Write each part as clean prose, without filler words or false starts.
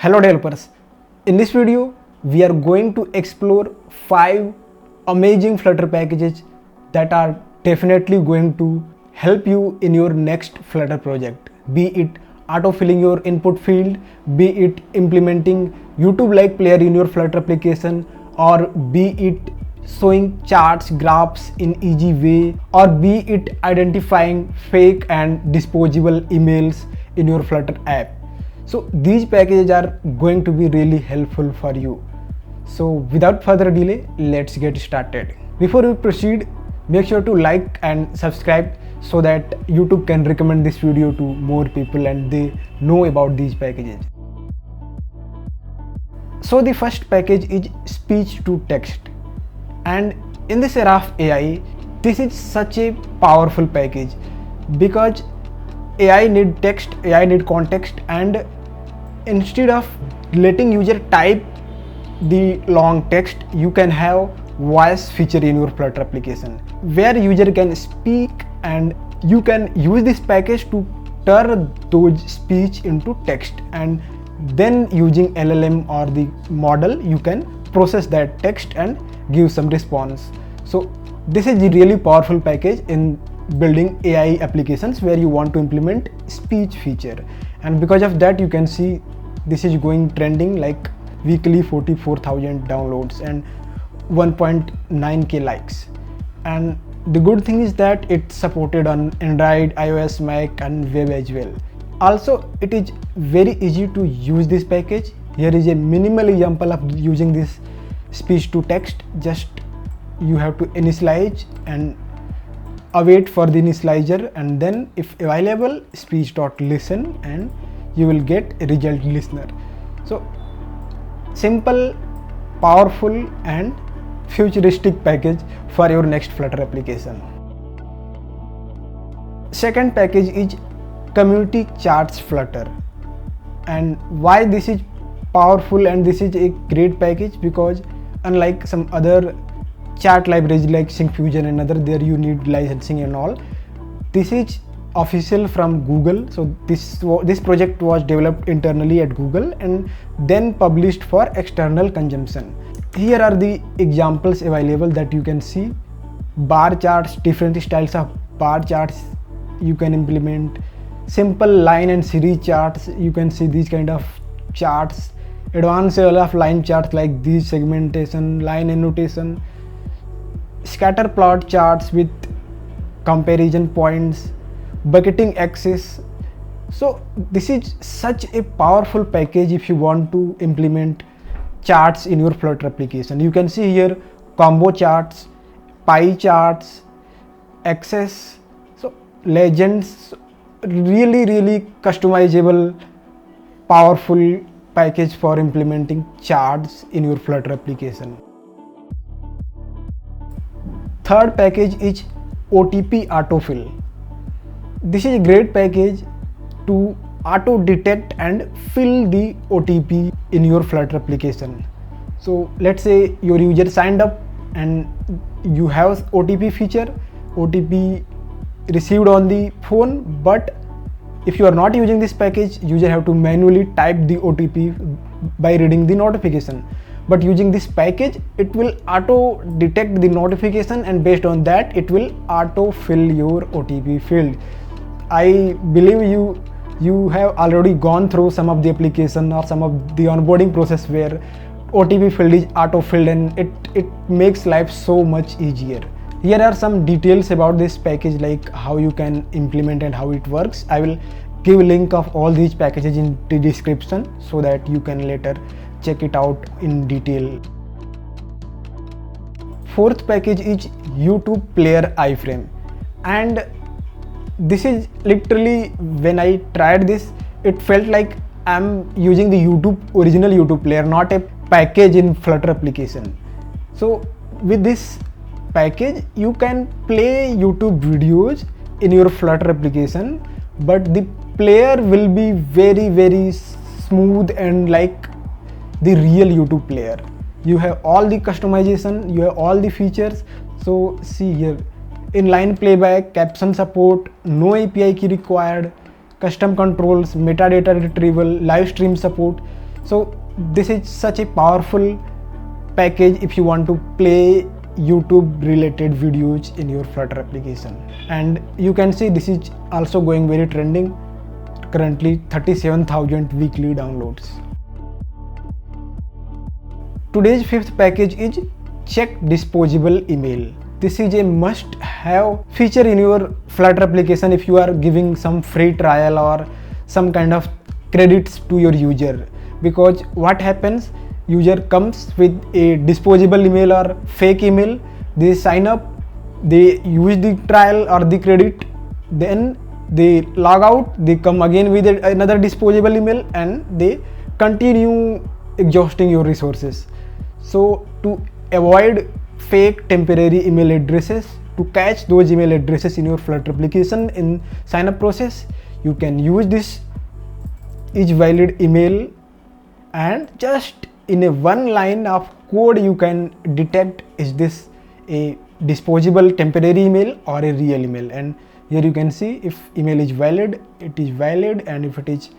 Hello developers, in this video we are going to explore 5 amazing Flutter packages that are definitely going to help you in your next Flutter project, be it autofilling your input field, be it implementing YouTube like player in your Flutter application, or be it showing charts, graphs in easy way, or be it identifying fake and disposable emails in your Flutter app. So these packages are going to be really helpful for you. So without further delay, let's get started. Before we proceed, make sure to like and subscribe so that YouTube can recommend this video to more people and they know about these packages. So the first package is speech to text, and in this era of AI, this is such a powerful package because AI need text, AI need context, and instead of letting user type the long text, you can have voice feature in your Flutter application where user can speak, and you can use this package to turn those speech into text, and then using LLM or the model you can process that text and give some response. So this is a really powerful package in building AI applications where you want to implement speech feature, and because of that you can see this is going trending like weekly 44,000 downloads and 1.9k likes. And the good thing is that it's supported on Android, iOS, Mac and web as well. Also it is very easy to use this package. Here is a minimal example of using this speech to text. Just you have to initialize and await for the initializer, and then if available speech.listen, and you will get a result listener. So simple, powerful and futuristic package for your next Flutter application. Second package is community charts Flutter. And why this is powerful and this is a great package, because unlike some other chart libraries like Syncfusion and other, there you need licensing and all, this is official from Google. So this project was developed internally at Google and then published for external consumption. Here are the examples available that you can see. Bar charts, different styles of bar charts you can implement. Simple line and series charts, you can see these kind of charts. Advanced level of line charts like these, segmentation, line annotation, scatter plot charts with comparison points, bucketing axis. So this is such a powerful package if you want to implement charts in your Flutter application. You can see here combo charts, pie charts, axis, so legends. Really customizable, powerful package for implementing charts in your Flutter application. Third package is OTP Autofill. This is a great package to auto detect and fill the OTP in your Flutter application. So let's say your user signed up and you have OTP feature, OTP received on the phone, but if you are not using this package, user have to manually type the OTP by reading the notification. But using this package, it will auto detect the notification, and based on that it will auto fill your OTP field. I believe you have already gone through some of the application or some of the onboarding process where OTP field is auto filled, and it makes life so much easier. Here are some details about this package, like how you can implement and how it works. I will give a link of all these packages in the description so that you can later check it out in detail. Fourth package is YouTube player iframe, and this is literally, when I tried this, it felt like I'm using the original YouTube player, not a package in Flutter application. So with this package you can play YouTube videos in your Flutter application, but the player will be very smooth and like the real YouTube player. You have all the customization, you have all the features. So see here, inline playback, caption support, no API key required, custom controls, metadata retrieval, live stream support. So this is such a powerful package if you want to play YouTube related videos in your Flutter application. And you can see this is also going very trending, currently 37,000 weekly downloads. Today's fifth package is check disposable email. This is a must have feature in your Flutter application if you are giving some free trial or some kind of credits to your user, because what happens, user comes with a disposable email or fake email, they sign up, they use the trial or the credit, then they log out, they come again with another disposable email and they continue exhausting your resources. So to avoid fake temporary email addresses, to catch those email addresses in your Flutter application in sign up process, you can use this is valid email, and just in a one line of code you can detect is this a disposable temporary email or a real email. And here you can see if email is valid, it is valid, and if it is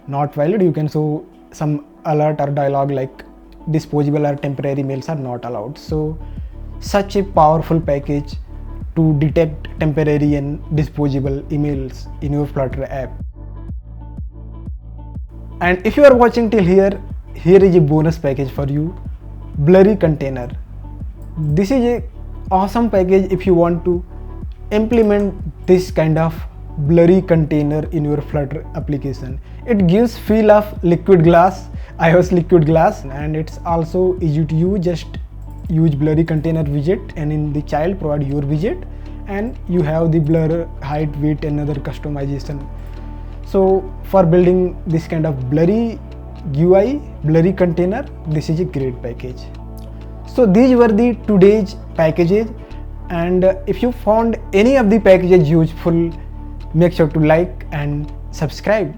not valid, you can show some alert or dialog like disposable or temporary mails are not allowed. So such a powerful package to detect temporary and disposable emails in your Flutter app. And if you are watching till here, here is a bonus package for you, Blurry Container. This is a awesome package if you want to implement this kind of blurry container in your Flutter application. It gives feel of liquid glass, iOS liquid glass, and it's also easy to use. Just use blurry container widget and in the child provide your widget and you have the blur, height, weight and other customization. So for building this kind of blurry UI, blurry container, this is a great package. So these were the today's packages, and if you found any of the packages useful, make sure to like and subscribe.